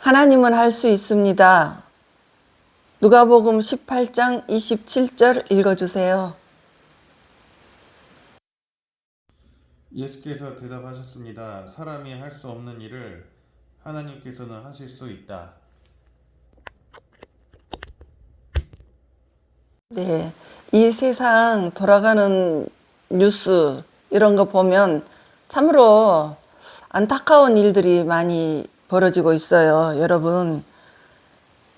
하나님은 할 수 있습니다. 누가복음 18장 27절 읽어주세요. 예수께서 대답하셨습니다. 사람이 할 수 없는 일을 하나님께서는 하실 수 있다. 네, 이 세상 돌아가는 뉴스 이런 거 보면 참으로 안타까운 일들이 많이 벌어지고 있어요. 여러분,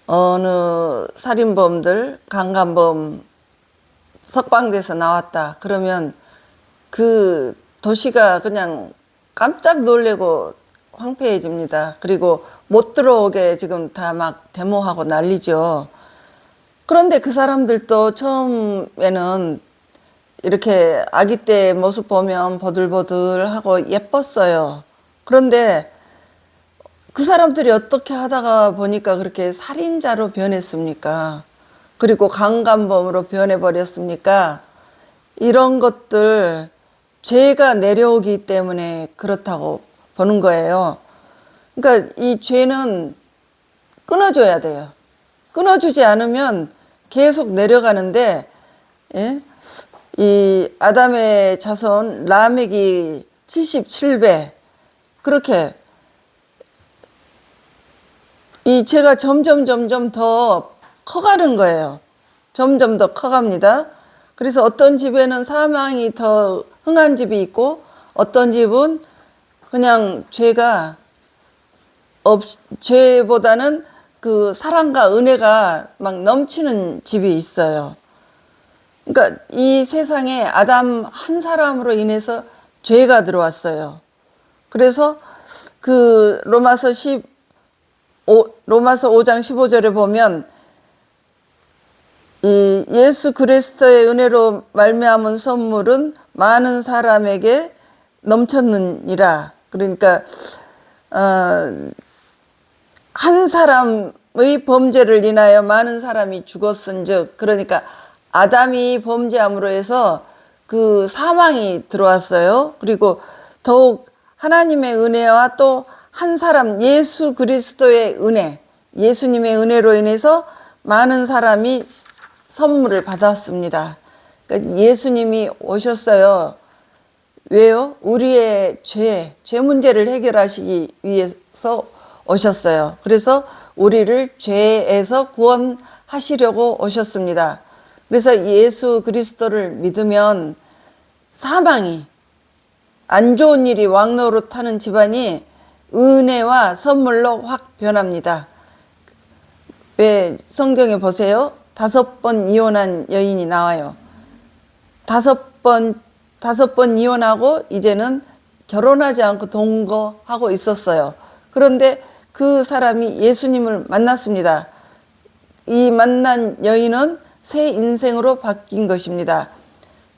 어느 살인범들, 강간범 석방돼서 나왔다. 그러면 그 도시가 그냥 깜짝 놀래고 황폐해집니다. 그리고 못 들어오게 지금 다 막 데모하고 난리죠. 그런데 그 사람들도 처음에는 이렇게 아기 때 모습 보면 버들버들하고 예뻤어요. 그런데 그 사람들이 어떻게 하다가 보니까 그렇게 살인자로 변했습니까? 그리고 강간범으로 변해버렸습니까? 이런 것들 죄가 내려오기 때문에 그렇다고 보는 거예요. 그러니까 이 죄는 끊어줘야 돼요. 끊어주지 않으면 계속 내려가는데, 예? 이 아담의 자손 라멕이 77배 그렇게 이 죄가 점점 더 커가는 거예요. 점점 더 커갑니다. 그래서 어떤 집에는 사망이 더 흥한 집이 있고 어떤 집은 그냥 죄보다는 그 사랑과 은혜가 막 넘치는 집이 있어요. 그러니까 이 세상에 아담 한 사람으로 인해서 죄가 들어왔어요. 그래서 그 로마서 5장 15절에 보면 이 예수 그리스도의 은혜로 말미암은 선물은 많은 사람에게 넘쳤느니라. 그러니까 한 사람의 범죄를 인하여 많은 사람이 죽었은즉, 그러니까 아담이 범죄함으로 해서 그 사망이 들어왔어요. 그리고 더욱 하나님의 은혜와 또 한 사람 예수 그리스도의 은혜, 예수님의 은혜로 인해서 많은 사람이 선물을 받았습니다. 그러니까 예수님이 오셨어요. 왜요? 우리의 죄 문제를 해결하시기 위해서 오셨어요. 그래서 우리를 죄에서 구원하시려고 오셨습니다. 그래서 예수 그리스도를 믿으면 사망이, 안 좋은 일이 왕노릇하는 집안이 은혜와 선물로 확 변합니다. 왜 성경에 보세요. 5번 이혼한 여인이 나와요. 5번 이혼하고 이제는 결혼하지 않고 동거하고 있었어요. 그런데 그 사람이 예수님을 만났습니다. 이 만난 여인은 새 인생으로 바뀐 것입니다.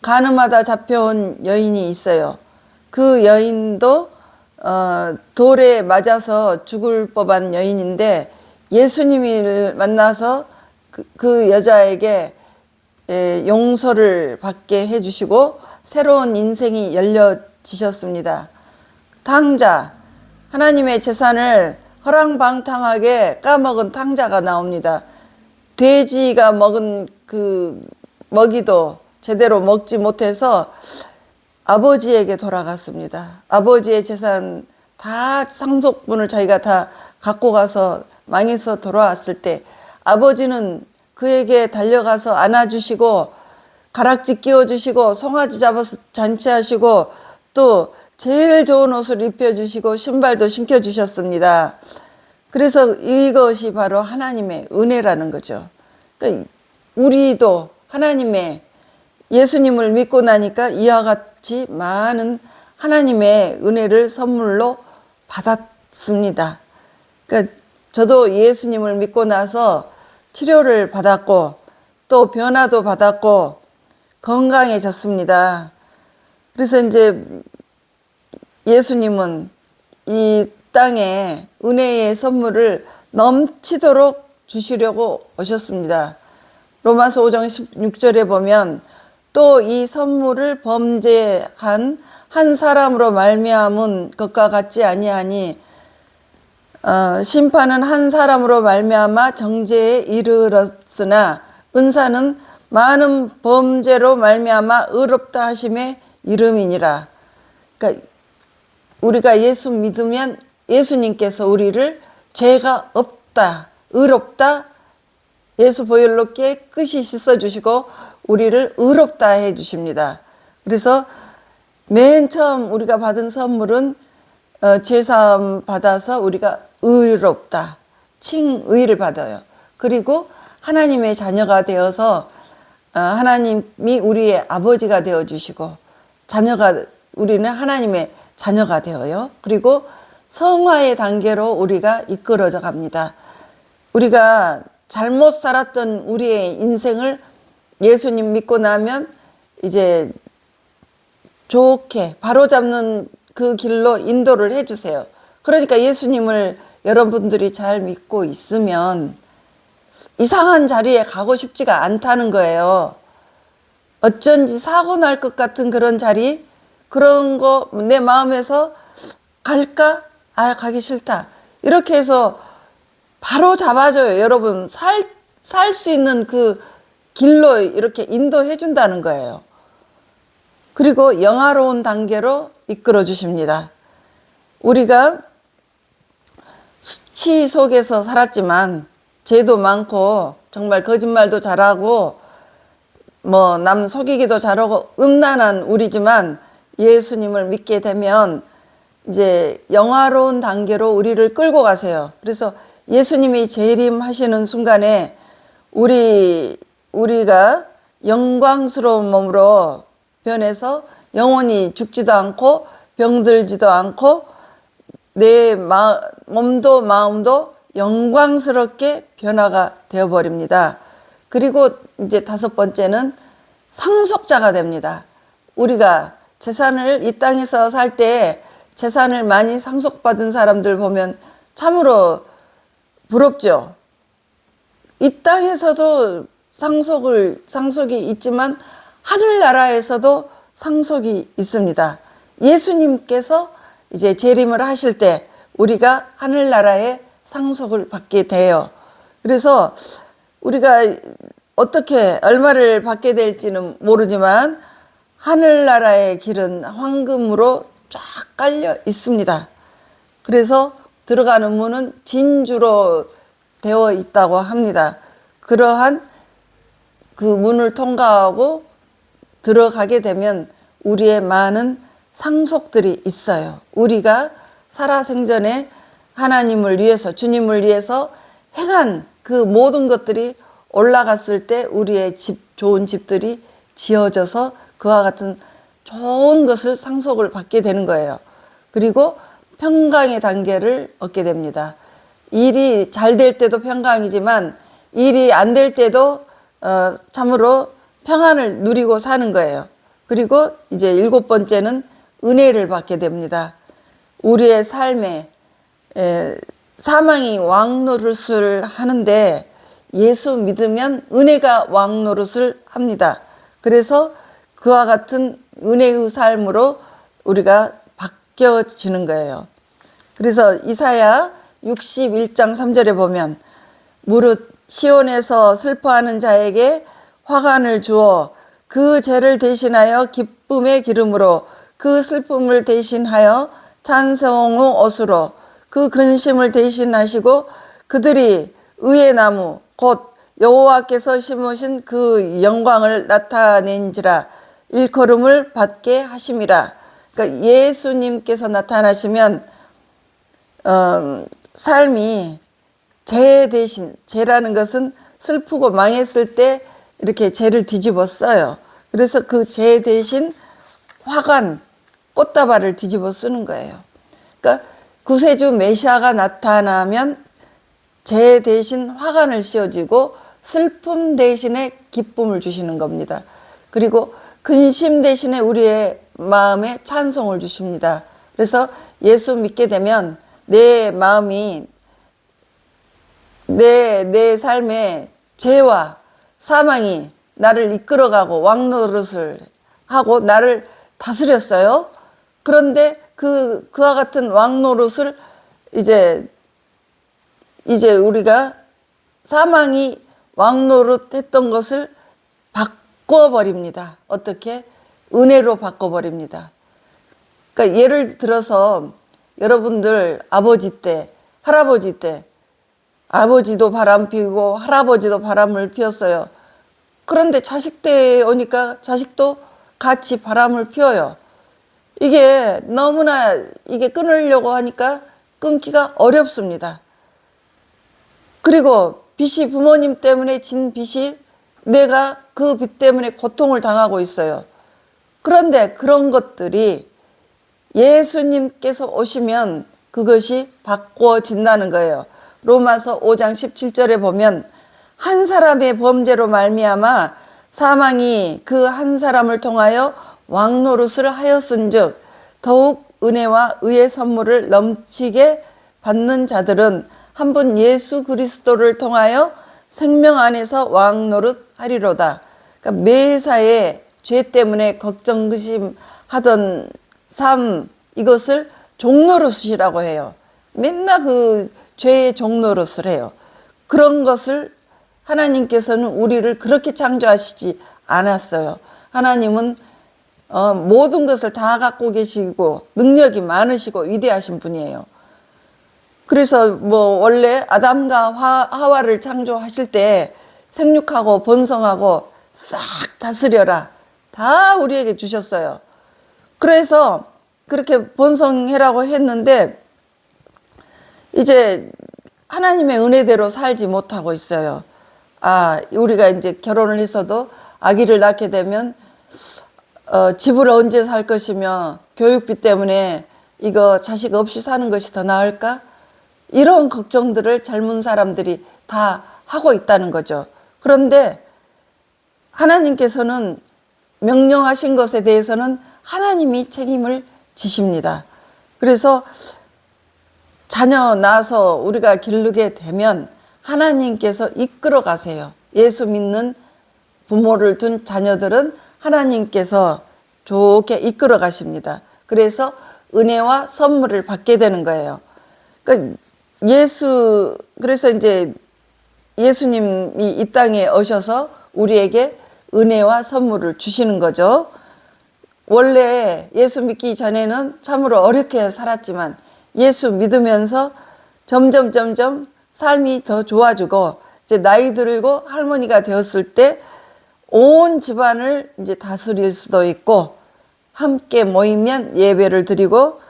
간음하다 잡혀온 여인이 있어요. 그 여인도 돌에 맞아서 죽을 법한 여인인데 예수님을 만나서 그 여자에게 용서를 받게 해주시고 새로운 인생이 열려지셨습니다. 탕자, 하나님의 재산을 허랑방탕하게 까먹은 탕자가 나옵니다. 돼지가 먹은 그 먹이도 제대로 먹지 못해서 아버지에게 돌아갔습니다. 아버지의 재산 다 상속분을 자기가 다 갖고 가서 망해서 돌아왔을 때 아버지는 그에게 달려가서 안아주시고 가락지 끼워주시고 송아지 잡아서 잔치하시고 또 제일 좋은 옷을 입혀주시고 신발도 신겨주셨습니다. 그래서 이것이 바로 하나님의 은혜라는 거죠. 그러니까 우리도 하나님의 예수님을 믿고 나니까 이와 같이 많은 하나님의 은혜를 선물로 받았습니다. 그러니까 저도 예수님을 믿고 나서 치료를 받았고 또 변화도 받았고 건강해졌습니다. 그래서 이제 예수님은 이 땅에 은혜의 선물을 넘치도록 주시려고 오셨습니다. 로마서 5장 16절에 보면 또 이 선물을 범죄한 한 사람으로 말미암은 것과 같지 아니하니 심판은 한 사람으로 말미암아 정죄에 이르렀으나 은사는 많은 범죄로 말미암아 의롭다 하심의 이름이니라. 그러니까 우리가 예수 믿으면 예수님께서 우리를 죄가 없다, 의롭다, 예수 보혈로 깨끗이 씻어주시고 우리를 의롭다 해주십니다. 그래서 맨 처음 우리가 받은 선물은 죄사함 받아서 우리가 의롭다, 칭의를 받아요. 그리고 하나님의 자녀가 되어서 하나님이 우리의 아버지가 되어주시고 우리는 하나님의 자녀가 되어요. 그리고 성화의 단계로 우리가 이끌어져 갑니다. 우리가 잘못 살았던 우리의 인생을 예수님 믿고 나면 이제 좋게 바로잡는 그 길로 인도를 해주세요. 그러니까 예수님을 여러분들이 잘 믿고 있으면 이상한 자리에 가고 싶지가 않다는 거예요. 어쩐지 사고 날 것 같은 그런 자리, 그런 거 내 마음에서 갈까? 가기 싫다. 이렇게 해서 바로 잡아줘요. 여러분, 살 수 있는 그 길로 이렇게 인도해 준다는 거예요. 그리고 영화로운 단계로 이끌어 주십니다. 우리가 수치 속에서 살았지만 죄도 많고 정말 거짓말도 잘하고 뭐 남 속이기도 잘하고 음란한 우리지만 예수님을 믿게 되면 이제 영화로운 단계로 우리를 끌고 가세요. 그래서 예수님이 재림하시는 순간에 우리가 영광스러운 몸으로 변해서 영원히 죽지도 않고 병들지도 않고 내 몸도 마음도 영광스럽게 변화가 되어버립니다. 그리고 이제 다섯 번째는 상속자가 됩니다. 우리가 재산을 이 땅에서 살 때 재산을 많이 상속받은 사람들 보면 참으로 부럽죠. 이 땅에서도 상속이 있지만 하늘나라에서도 상속이 있습니다. 예수님께서 이제 재림을 하실 때 우리가 하늘나라에 상속을 받게 돼요. 그래서 우리가 어떻게 얼마를 받게 될지는 모르지만 하늘나라의 길은 황금으로 쫙 깔려 있습니다. 그래서 들어가는 문은 진주로 되어 있다고 합니다. 그러한 그 문을 통과하고 들어가게 되면 우리의 많은 상속들이 있어요. 우리가 살아생전에 하나님을 위해서, 주님을 위해서 행한 그 모든 것들이 올라갔을 때 우리의 좋은 집들이 지어져서 그와 같은 좋은 것을 상속을 받게 되는 거예요. 그리고 평강의 단계를 얻게 됩니다. 일이 잘 될 때도 평강이지만 일이 안 될 때도 참으로 평안을 누리고 사는 거예요. 그리고 이제 일곱 번째는 은혜를 받게 됩니다. 우리의 삶에 사망이 왕노릇을 하는데 예수 믿으면 은혜가 왕노릇을 합니다. 그래서 그와 같은 은혜의 삶으로 우리가 바뀌어지는 거예요. 그래서 이사야 61장 3절에 보면 무릇 시온에서 슬퍼하는 자에게 화관을 주어 그 죄를 대신하여 기쁨의 기름으로 그 슬픔을 대신하여 찬송의 옷으로 그 근심을 대신하시고 그들이 의의 나무 곧 여호와께서 심으신 그 영광을 나타낸지라 일컬음을 받게 하심이라. 그러니까 예수님께서 나타나시면 삶이 죄 대신, 죄라는 것은 슬프고 망했을 때 이렇게 죄를 뒤집어 써요. 그래서 그 죄 대신 화관, 꽃다발을 뒤집어 쓰는 거예요. 그러니까 구세주 메시아가 나타나면 죄 대신 화관을 씌워주고 슬픔 대신에 기쁨을 주시는 겁니다. 그리고 근심 대신에 우리의 마음에 찬송을 주십니다. 그래서 예수 믿게 되면 내 마음이 내 삶에 죄와 사망이 나를 이끌어가고 왕노릇을 하고 나를 다스렸어요. 그런데 그와 같은 왕노릇을 이제 이제 우리가 사망이 왕노릇 했던 것을 바꿔버립니다. 어떻게? 은혜로 바꿔버립니다. 그러니까 예를 들어서 여러분들 아버지 때, 할아버지 때, 아버지도 바람 피우고 할아버지도 바람을 피웠어요. 그런데 자식 때 오니까 자식도 같이 바람을 피워요. 이게 너무나 이게 끊으려고 하니까 끊기가 어렵습니다. 그리고 빚이 부모님 때문에 진 빚이 내가 그 빚 때문에 고통을 당하고 있어요. 그런데 그런 것들이 예수님께서 오시면 그것이 바꿔진다는 거예요. 로마서 5장 17절에 보면 한 사람의 범죄로 말미암아 사망이 그 한 사람을 통하여 왕노릇을 하였은즉 더욱 은혜와 의의 선물을 넘치게 받는 자들은 한 분 예수 그리스도를 통하여 생명 안에서 왕노릇 하리로다. 그러니까 매사에 죄 때문에 걱정 근심하던 삶, 이것을 종노릇이라고 해요. 맨날 그 죄의 종노릇을 해요. 그런 것을 하나님께서는 우리를 그렇게 창조하시지 않았어요. 하나님은 모든 것을 다 갖고 계시고 능력이 많으시고 위대하신 분이에요. 그래서 뭐 원래 아담과 하와를 창조하실 때 생육하고 번성하고 싹 다스려라 다 우리에게 주셨어요. 그래서 그렇게 번성해라고 했는데 이제 하나님의 은혜대로 살지 못하고 있어요. 우리가 이제 결혼을 했어도 아기를 낳게 되면 집을 언제 살 것이며 교육비 때문에 이거 자식 없이 사는 것이 더 나을까? 이런 걱정들을 젊은 사람들이 다 하고 있다는 거죠. 그런데 하나님께서는 명령하신 것에 대해서는 하나님이 책임을 지십니다. 그래서 자녀 낳아서 우리가 기르게 되면 하나님께서 이끌어 가세요. 예수 믿는 부모를 둔 자녀들은 하나님께서 좋게 이끌어 가십니다. 그래서 은혜와 선물을 받게 되는 거예요. 그러니까 그래서 이제 예수님이 이 땅에 오셔서 우리에게 은혜와 선물을 주시는 거죠. 원래 예수 믿기 전에는 참으로 어렵게 살았지만 예수 믿으면서 점점 삶이 더 좋아지고 이제 나이 들고 할머니가 되었을 때 온 집안을 이제 다스릴 수도 있고 함께 모이면 예배를 드리고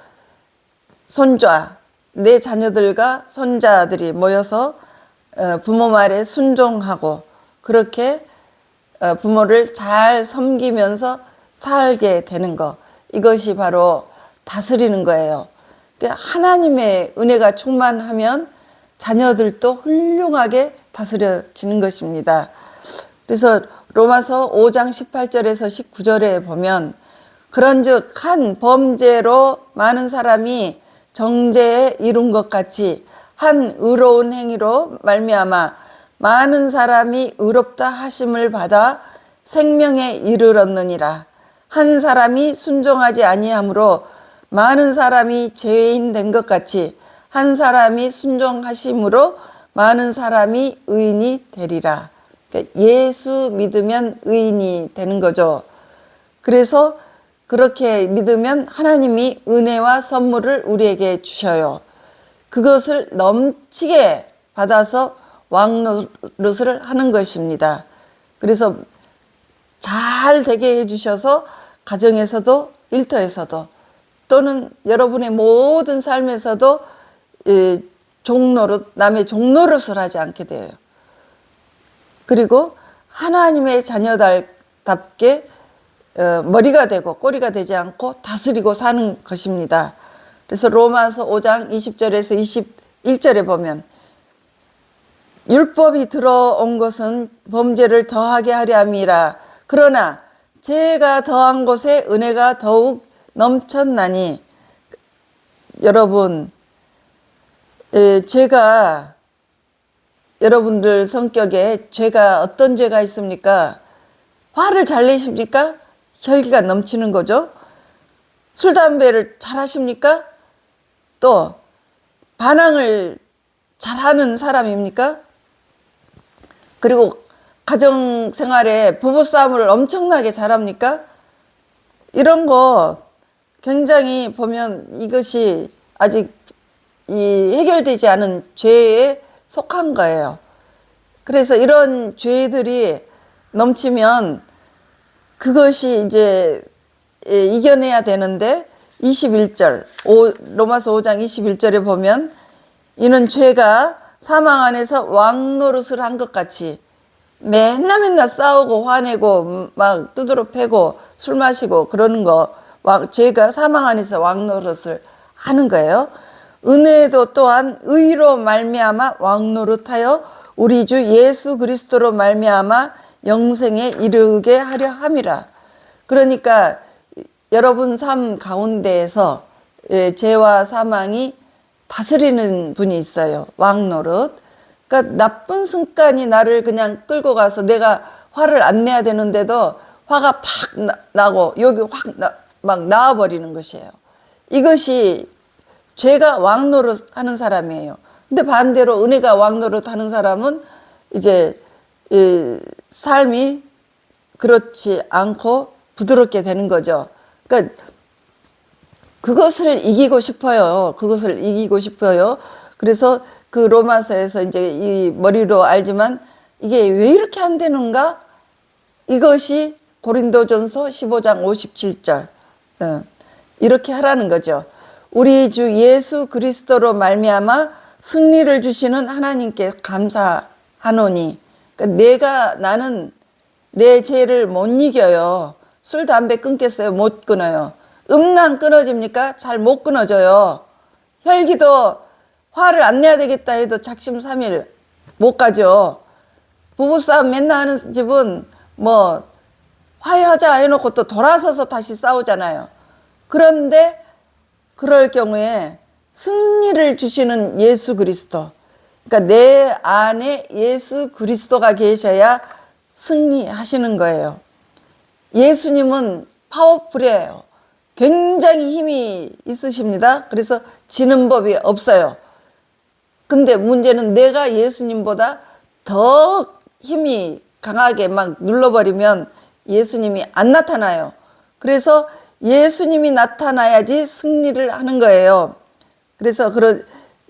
내 자녀들과 손자들이 모여서 부모 말에 순종하고 그렇게 부모를 잘 섬기면서 살게 되는 것, 이것이 바로 다스리는 거예요. 하나님의 은혜가 충만하면 자녀들도 훌륭하게 다스려지는 것입니다. 그래서 로마서 5장 18절에서 19절에 보면 그런즉 한 범죄로 많은 사람이 정죄에 이룬 것 같이 한 의로운 행위로 말미암아 많은 사람이 의롭다 하심을 받아 생명에 이르렀느니라. 한 사람이 순종하지 아니함으로 많은 사람이 죄인 된 것 같이 한 사람이 순종하심으로 많은 사람이 의인이 되리라. 그러니까 예수 믿으면 의인이 되는 거죠. 그래서 그렇게 믿으면 하나님이 은혜와 선물을 우리에게 주셔요. 그것을 넘치게 받아서 왕노릇을 하는 것입니다. 그래서 잘 되게 해주셔서 가정에서도 일터에서도 또는 여러분의 모든 삶에서도 남의 종노릇을 하지 않게 돼요. 그리고 하나님의 자녀답게 머리가 되고 꼬리가 되지 않고 다스리고 사는 것입니다. 그래서 로마서 5장 20절에서 21절에 보면 율법이 들어온 것은 범죄를 더하게 하려 함이라. 그러나 죄가 더한 곳에 은혜가 더욱 넘쳤나니. 여러분, 죄가 여러분들 성격에 죄가 어떤 죄가 있습니까? 화를 잘 내십니까? 혈기가 넘치는 거죠. 술, 담배를 잘 하십니까? 또 반항을 잘하는 사람입니까? 그리고 가정 생활에 부부싸움을 엄청나게 잘합니까? 이런 거 굉장히 보면 이것이 아직 이 해결되지 않은 죄에 속한 거예요. 그래서 이런 죄들이 넘치면 그것이 이제 이겨내야 되는데 21절 로마서 5장 21절에 보면 이는 죄가 사망 안에서 왕노릇을 한 것 같이 맨날 싸우고 화내고 막 두드러 패고 술 마시고 그러는 거 죄가 사망 안에서 왕노릇을 하는 거예요. 은혜도 또한 의로 말미암아 왕노릇하여 우리 주 예수 그리스도로 말미암아 영생에 이르게 하려 함이라. 그러니까 여러분 삶 가운데에서 죄와 사망이 다스리는 분이 있어요. 왕노릇. 그러니까 나쁜 습관이 나를 그냥 끌고 가서 내가 화를 안 내야 되는데도 화가 팍 나고 여기 확 막 나와버리는 것이에요. 이것이 죄가 왕노릇 하는 사람이에요. 근데 반대로 은혜가 왕노릇 하는 사람은 이제 삶이 그렇지 않고 부드럽게 되는 거죠. 그러니까 그것을 이기고 싶어요. 그것을 이기고 싶어요. 그래서 그 로마서에서 이제 이 머리로 알지만 이게 왜 이렇게 안 되는가? 이것이 고린도전서 15장 57절. 이렇게 하라는 거죠. 우리 주 예수 그리스도로 말미암아 승리를 주시는 하나님께 감사하노니. 그러니까 나는 내 죄를 못 이겨요. 술, 담배 끊겠어요? 못 끊어요. 음란 끊어집니까? 잘 못 끊어져요. 혈기도 화를 안 내야 되겠다 해도 작심삼일 못 가죠. 부부싸움 맨날 하는 집은 뭐 화해하자 해놓고 또 돌아서서 다시 싸우잖아요. 그런데 그럴 경우에 승리를 주시는 예수 그리스도, 그러니까 내 안에 예수 그리스도가 계셔야 승리하시는 거예요. 예수님은 파워풀해요. 굉장히 힘이 있으십니다. 그래서 지는 법이 없어요. 근데 문제는 내가 예수님보다 더 힘이 강하게 막 눌러버리면 예수님이 안 나타나요. 그래서 예수님이 나타나야지 승리를 하는 거예요. 그래서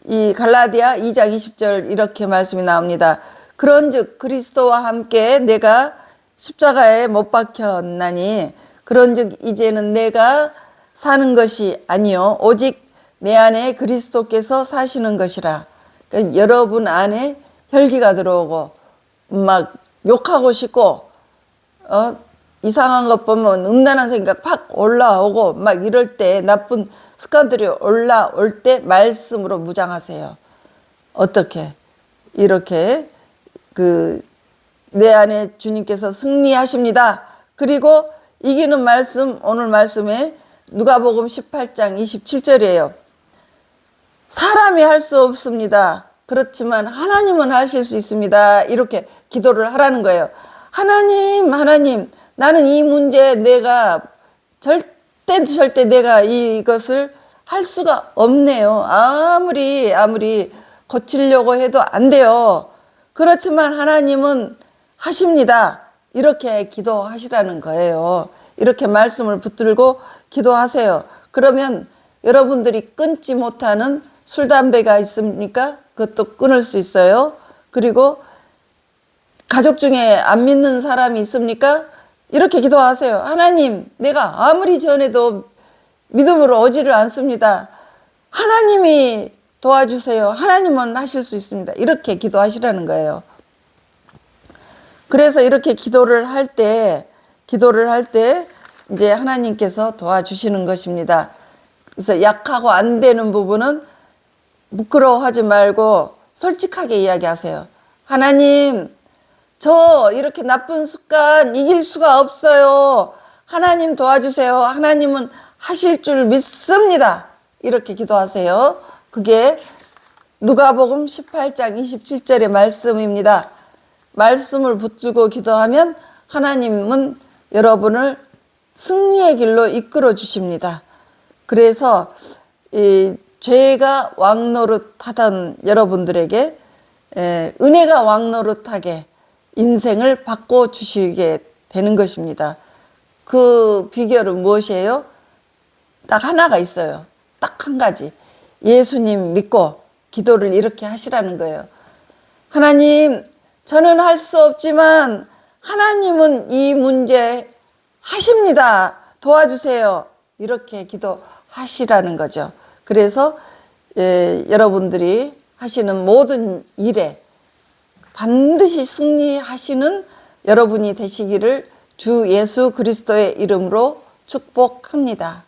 이 갈라디아 2장 20절 이렇게 말씀이 나옵니다. 그런즉 그리스도와 함께 내가 십자가에 못 박혔나니 그런즉 이제는 내가 사는 것이 아니요 오직 내 안에 그리스도께서 사시는 것이라. 그러니까 여러분 안에 혈기가 들어오고 막 욕하고 싶고 이상한 것 보면 음란한 생각 팍 올라오고 막 이럴 때 나쁜 습관들이 올라올 때 말씀으로 무장하세요. 어떻게? 이렇게 내 안에 주님께서 승리하십니다. 그리고 이기는 말씀 오늘 말씀에 누가복음 18장 27절이에요. 사람이 할 수 없습니다. 그렇지만 하나님은 하실 수 있습니다. 이렇게 기도를 하라는 거예요. 하나님 나는 이 문제 내가 절대 내가 이것을 할 수가 없네요. 아무리 고치려고 해도 안 돼요. 그렇지만 하나님은 하십니다. 이렇게 기도하시라는 거예요. 이렇게 말씀을 붙들고 기도하세요. 그러면 여러분들이 끊지 못하는 술, 담배가 있습니까? 그것도 끊을 수 있어요. 그리고 가족 중에 안 믿는 사람이 있습니까? 이렇게 기도하세요. 하나님, 내가 아무리 전해도 믿음으로 오지를 않습니다. 하나님이 도와주세요. 하나님은 하실 수 있습니다. 이렇게 기도하시라는 거예요. 그래서 이렇게 기도를 할 때 이제 하나님께서 도와주시는 것입니다. 그래서 약하고 안 되는 부분은 부끄러워하지 말고 솔직하게 이야기하세요. 하나님, 저 이렇게 나쁜 습관 이길 수가 없어요. 하나님 도와주세요. 하나님은 하실 줄 믿습니다. 이렇게 기도하세요. 그게 누가복음 18장 27절의 말씀입니다. 말씀을 붙들고 기도하면 하나님은 여러분을 승리의 길로 이끌어 주십니다. 그래서 죄가 왕노릇하던 여러분들에게 은혜가 왕노릇하게 인생을 바꿔주시게 되는 것입니다. 그 비결은 무엇이에요? 딱 하나가 있어요. 딱 한 가지. 예수님 믿고 기도를 이렇게 하시라는 거예요. 하나님, 저는 할 수 없지만 하나님은 이 문제 하십니다. 도와주세요. 이렇게 기도하시라는 거죠. 그래서 여러분들이 하시는 모든 일에 반드시 승리하시는 여러분이 되시기를 주 예수 그리스도의 이름으로 축복합니다.